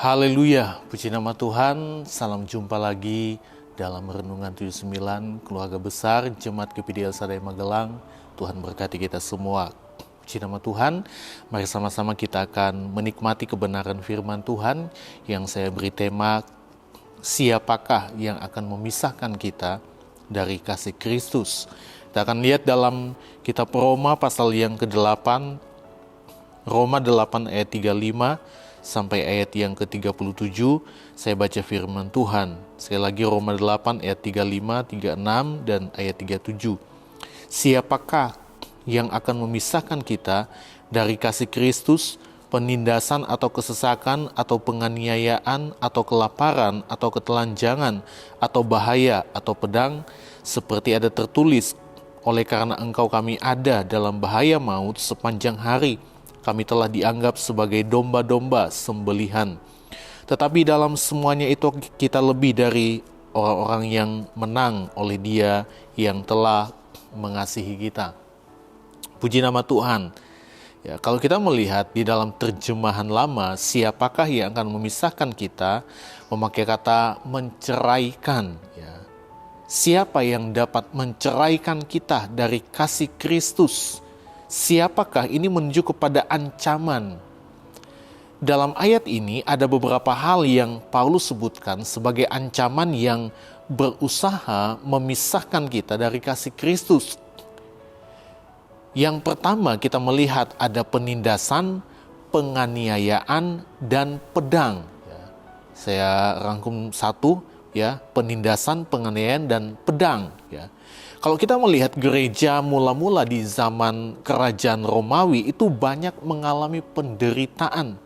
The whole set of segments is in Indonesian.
Haleluya, puji nama Tuhan, salam jumpa lagi dalam Renungan 79 Keluarga Besar Jemaat GPD El Shaddai Magelang. Tuhan berkati kita semua. Puji nama Tuhan, mari sama-sama kita akan menikmati kebenaran firman Tuhan yang saya beri tema, siapakah yang akan memisahkan kita dari kasih Kristus. Kita akan lihat dalam kitab Roma pasal yang ke-8, Roma 8 ayat 35 sampai ayat yang ke-37, saya baca firman Tuhan. Sekali lagi Roma 8 ayat 35, 36, dan ayat 37. Siapakah yang akan memisahkan kita dari kasih Kristus? Penindasan atau kesesakan atau penganiayaan atau kelaparan atau ketelanjangan atau bahaya atau pedang? Seperti ada tertulis, oleh karena engkau kami ada dalam bahaya maut sepanjang hari. Kami telah dianggap sebagai domba-domba sembelihan. Tetapi dalam semuanya itu kita lebih dari orang-orang yang menang oleh Dia yang telah mengasihi kita. Puji nama Tuhan. Ya, kalau kita melihat di dalam terjemahan lama, siapakah yang akan memisahkan kita, memakai kata menceraikan. Ya. Siapa yang dapat menceraikan kita dari kasih Kristus? Siapakah? Ini menunjuk kepada ancaman. Dalam ayat ini ada beberapa hal yang Paulus sebutkan sebagai ancaman yang berusaha memisahkan kita dari kasih Kristus. Yang pertama kita melihat ada penindasan, penganiayaan, dan pedang. Saya rangkum satu, ya, penindasan, penganiayaan, dan pedang. Ya. Kalau kita melihat gereja mula-mula di zaman kerajaan Romawi itu banyak mengalami penderitaan.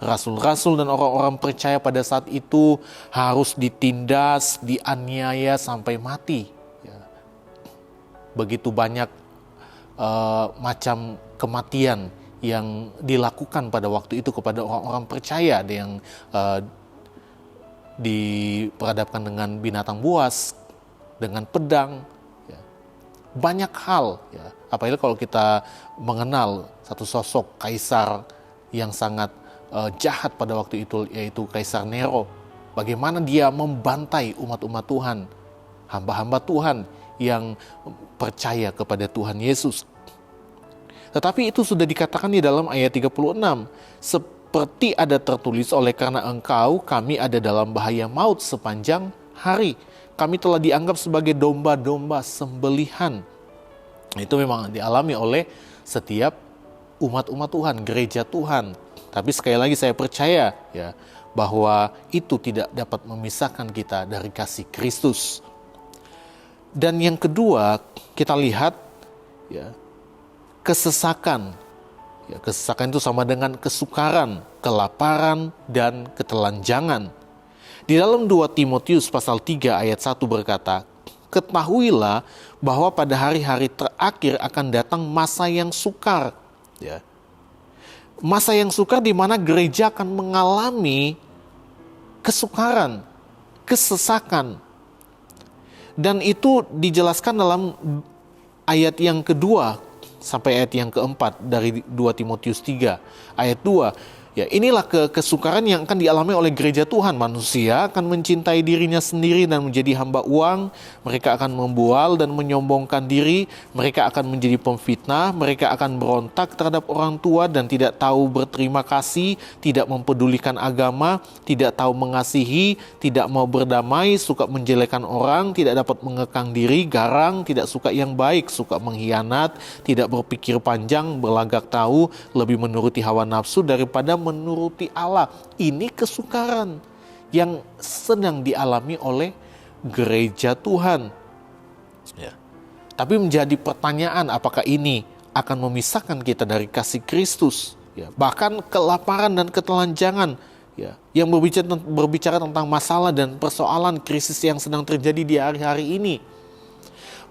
Rasul-rasul dan orang-orang percaya pada saat itu harus ditindas, dianiaya sampai mati. Ya. Begitu banyak macam kematian yang dilakukan pada waktu itu kepada orang-orang percaya. Ada yang diperhadapkan dengan binatang buas, dengan pedang. Banyak hal, ya. Apalagi kalau kita mengenal satu sosok kaisar yang sangat jahat pada waktu itu, yaitu Kaisar Nero. Bagaimana dia membantai umat-umat Tuhan, hamba-hamba Tuhan yang percaya kepada Tuhan Yesus. Tetapi itu sudah dikatakan di dalam ayat 36. Seperti ada tertulis, oleh karena engkau kami ada dalam bahaya maut sepanjang hari. Kami telah dianggap sebagai domba-domba sembelihan. Itu memang dialami oleh setiap umat-umat Tuhan, gereja Tuhan. Tapi sekali lagi saya percaya, ya, bahwa itu tidak dapat memisahkan kita dari kasih Kristus. Dan yang kedua, kita lihat, ya, kesesakan. Ya, kesesakan itu sama dengan kesukaran, kelaparan, dan ketelanjangan. Di dalam 2 Timotius pasal 3 ayat 1 berkata, ketahuilah bahwa pada hari-hari terakhir akan datang masa yang sukar. Ya. Masa yang sukar di mana gereja akan mengalami kesukaran, kesesakan. Dan itu dijelaskan dalam ayat yang kedua sampai ayat yang keempat dari 2 Timotius 3 ayat 2. Ya, inilah kesukaran yang akan dialami oleh gereja Tuhan. Manusia akan mencintai dirinya sendiri dan menjadi hamba uang. Mereka akan membual dan menyombongkan diri. Mereka akan menjadi pemfitnah. Mereka akan berontak terhadap orang tua dan tidak tahu berterima kasih, tidak mempedulikan agama, tidak tahu mengasihi, tidak mau berdamai, suka menjelekkan orang, tidak dapat mengekang diri, garang, tidak suka yang baik, suka mengkhianat, tidak berpikir panjang, berlagak tahu, lebih menuruti hawa nafsu daripada menuruti Allah. Ini kesukaran yang sedang dialami oleh gereja Tuhan. Ya. Tapi menjadi pertanyaan, apakah ini akan memisahkan kita dari kasih Kristus? Ya. Bahkan kelaparan dan ketelanjangan, ya, yang berbicara tentang masalah dan persoalan krisis yang sedang terjadi di hari-hari ini.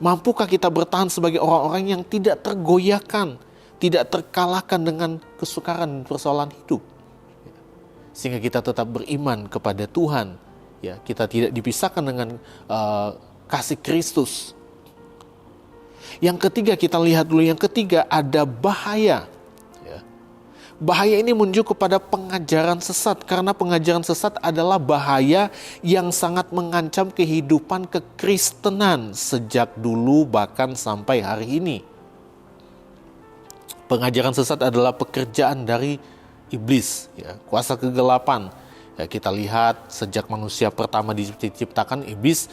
Mampukah kita bertahan sebagai orang-orang yang tidak tergoyahkan, tidak terkalahkan dengan kesukaran dan persoalan hidup, sehingga kita tetap beriman kepada Tuhan, ya, kita tidak dipisahkan dengan kasih Kristus. Yang ketiga, kita lihat dulu yang ketiga, ada bahaya, ya. Bahaya ini menuju kepada pengajaran sesat, karena pengajaran sesat adalah bahaya yang sangat mengancam kehidupan kekristenan sejak dulu bahkan sampai hari ini. Pengajaran sesat adalah pekerjaan dari iblis, ya, kuasa kegelapan. Ya, kita lihat sejak manusia pertama diciptakan, iblis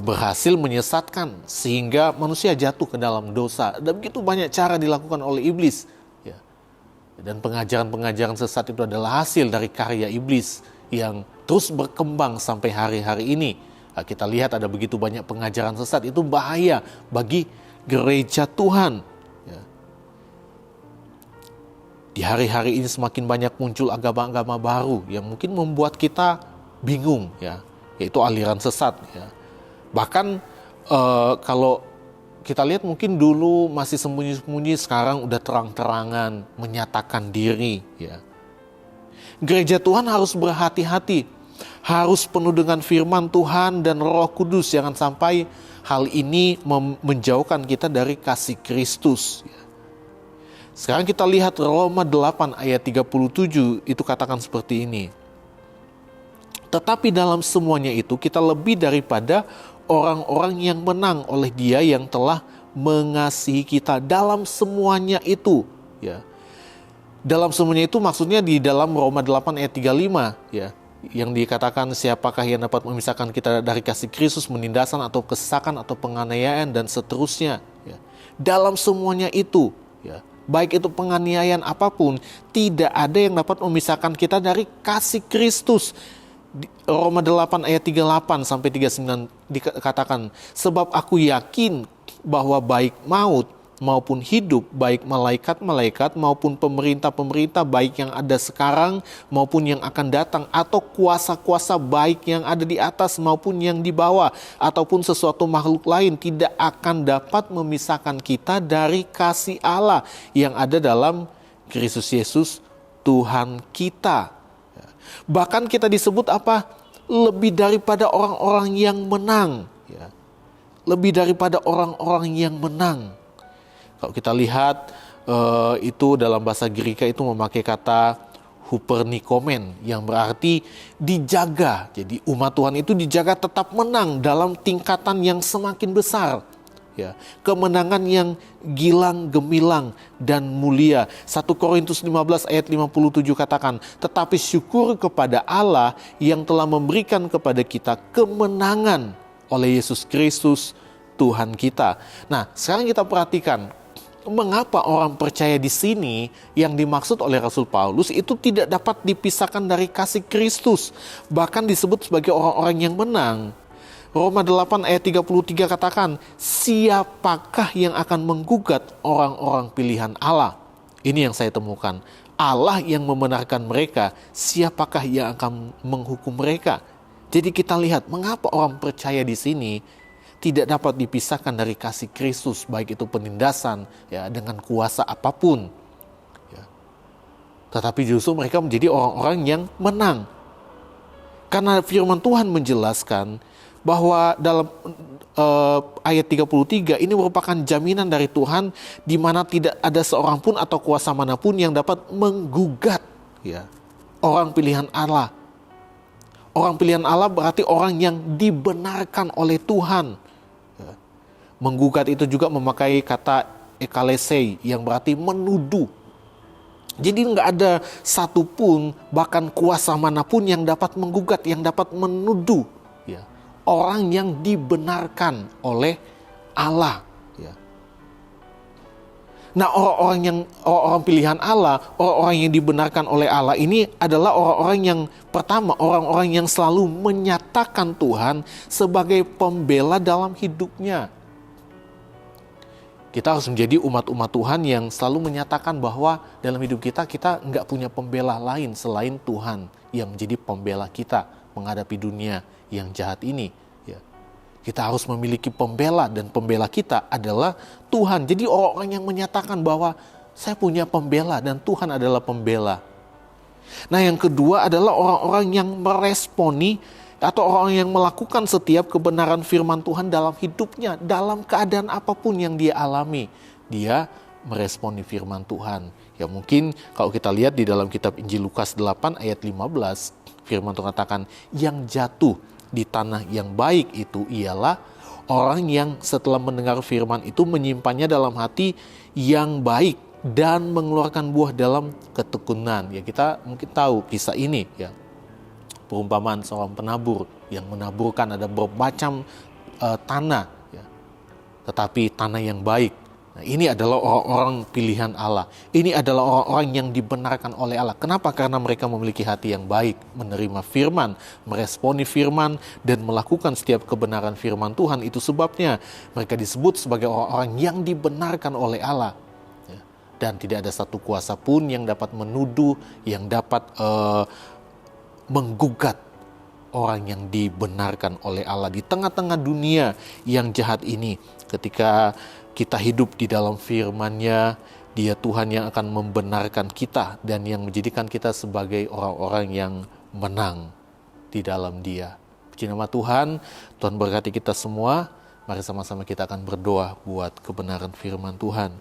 berhasil menyesatkan sehingga manusia jatuh ke dalam dosa. Dan begitu banyak cara dilakukan oleh iblis. Dan pengajaran-pengajaran sesat itu adalah hasil dari karya iblis yang terus berkembang sampai hari-hari ini. Nah, kita lihat ada begitu banyak pengajaran sesat, itu bahaya bagi gereja Tuhan. Ya. Di hari-hari ini semakin banyak muncul agama-agama baru yang mungkin membuat kita bingung, ya, yaitu aliran sesat. Ya. Bahkan kalau kita lihat mungkin dulu masih sembunyi-sembunyi, sekarang udah terang-terangan menyatakan diri. Ya. Gereja Tuhan harus berhati-hati, harus penuh dengan firman Tuhan dan Roh Kudus. Jangan sampai hal ini menjauhkan kita dari kasih Kristus. Ya. Sekarang kita lihat Roma 8 ayat 37, itu katakan seperti ini. Tetapi dalam semuanya itu kita lebih daripada orang-orang yang menang oleh Dia yang telah mengasihi kita. Dalam semuanya itu, ya. Dalam semuanya itu maksudnya di dalam Roma 8 ayat 35, ya. Yang dikatakan, siapakah yang dapat memisahkan kita dari kasih Kristus, menindasan atau kesesakan atau penganiayaan dan seterusnya, ya. Dalam semuanya itu, ya. Baik itu penganiayaan apapun, tidak ada yang dapat memisahkan kita dari kasih Kristus. Roma 8 ayat 38 sampai 39 dikatakan, sebab aku yakin bahwa baik maut maupun hidup, baik malaikat-malaikat maupun pemerintah-pemerintah, baik yang ada sekarang maupun yang akan datang, atau kuasa-kuasa baik yang ada di atas maupun yang di bawah, ataupun sesuatu makhluk lain, tidak akan dapat memisahkan kita dari kasih Allah yang ada dalam Kristus Yesus Tuhan kita. Bahkan kita disebut apa? Lebih daripada orang-orang yang menang. Ya. Lebih daripada orang-orang yang menang. Kalau kita lihat itu dalam bahasa Girika itu memakai kata hupernikomen, yang berarti dijaga. Jadi umat Tuhan itu dijaga tetap menang dalam tingkatan yang semakin besar. Ya, kemenangan yang gilang gemilang dan mulia. 1 Korintus 15 ayat 57 katakan, tetapi syukur kepada Allah yang telah memberikan kepada kita kemenangan oleh Yesus Kristus Tuhan kita. Nah, sekarang kita perhatikan mengapa orang percaya di sini yang dimaksud oleh Rasul Paulus itu tidak dapat dipisahkan dari kasih Kristus, bahkan disebut sebagai orang-orang yang menang. Roma 8 ayat 33 katakan, siapakah yang akan menggugat orang-orang pilihan Allah? Ini yang saya temukan. Allah yang membenarkan mereka, siapakah yang akan menghukum mereka? Jadi kita lihat mengapa orang percaya di sini tidak dapat dipisahkan dari kasih Kristus, baik itu penindasan, ya, dengan kuasa apapun. Ya. Tetapi justru mereka menjadi orang-orang yang menang. Karena firman Tuhan menjelaskan bahwa dalam ayat 33 ini merupakan jaminan dari Tuhan, di mana tidak ada seorang pun atau kuasa manapun yang dapat menggugat, ya, orang pilihan Allah. Orang pilihan Allah berarti orang yang dibenarkan oleh Tuhan. Ya. Menggugat itu juga memakai kata ekalesei, yang berarti menuduh. Jadi nggak ada satupun, bahkan kuasa manapun yang dapat menggugat, yang dapat menuduh, ya, orang yang dibenarkan oleh Allah. Ya. Nah, orang pilihan Allah, orang-orang yang dibenarkan oleh Allah ini adalah orang-orang yang pertama, orang-orang yang selalu menyatakan Tuhan sebagai pembela dalam hidupnya. Kita harus menjadi umat-umat Tuhan yang selalu menyatakan bahwa dalam hidup kita nggak punya pembela lain selain Tuhan yang menjadi pembela kita menghadapi dunia yang jahat ini. Ya. Kita harus memiliki pembela, dan pembela kita adalah Tuhan. Jadi orang-orang yang menyatakan bahwa saya punya pembela dan Tuhan adalah pembela. Nah, yang kedua adalah orang-orang yang meresponi atau orang yang melakukan setiap kebenaran firman Tuhan dalam hidupnya, dalam keadaan apapun yang dia alami. Dia meresponi firman Tuhan. Ya mungkin kalau kita lihat di dalam kitab Injil Lukas 8 ayat 15, firman Tuhan katakan, yang jatuh di tanah yang baik itu ialah orang yang setelah mendengar firman itu menyimpannya dalam hati yang baik dan mengeluarkan buah dalam ketekunan. Ya kita mungkin tahu kisah ini ya. Perumpamaan seorang penabur yang menaburkan ada bermacam tanah ya. Tetapi tanah yang baik. Nah, ini adalah orang-orang pilihan Allah. Ini adalah orang-orang yang dibenarkan oleh Allah. Kenapa? Karena mereka memiliki hati yang baik, menerima firman, meresponi firman, dan melakukan setiap kebenaran firman Tuhan. Itu sebabnya mereka disebut sebagai orang-orang yang dibenarkan oleh Allah. Ya. Dan tidak ada satu kuasa pun yang dapat menuduh, yang dapat menggugat orang yang dibenarkan oleh Allah di tengah-tengah dunia yang jahat ini. Ketika kita hidup di dalam firman-Nya, Dia Tuhan yang akan membenarkan kita dan yang menjadikan kita sebagai orang-orang yang menang di dalam Dia. Puji nama Tuhan, Tuhan berkati kita semua. Mari sama-sama kita akan berdoa buat kebenaran firman Tuhan.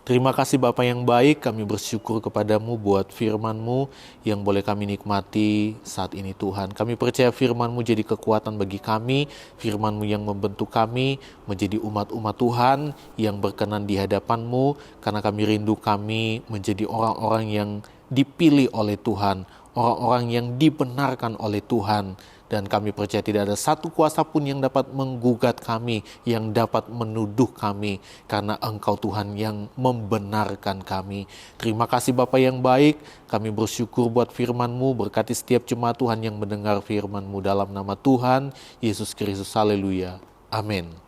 Terima kasih Bapa yang baik, kami bersyukur kepadamu buat firman-Mu yang boleh kami nikmati saat ini Tuhan. Kami percaya firman-Mu jadi kekuatan bagi kami, firman-Mu yang membentuk kami menjadi umat-umat Tuhan yang berkenan di hadapan-Mu, karena kami rindu kami menjadi orang-orang yang dipilih oleh Tuhan, orang-orang yang dibenarkan oleh Tuhan. Dan kami percaya tidak ada satu kuasa pun yang dapat menggugat kami, yang dapat menuduh kami, karena Engkau Tuhan yang membenarkan kami. Terima kasih Bapa yang baik, kami bersyukur buat firman-Mu, berkati setiap jemaat Tuhan yang mendengar firman-Mu dalam nama Tuhan Yesus Kristus. Haleluya. Amin.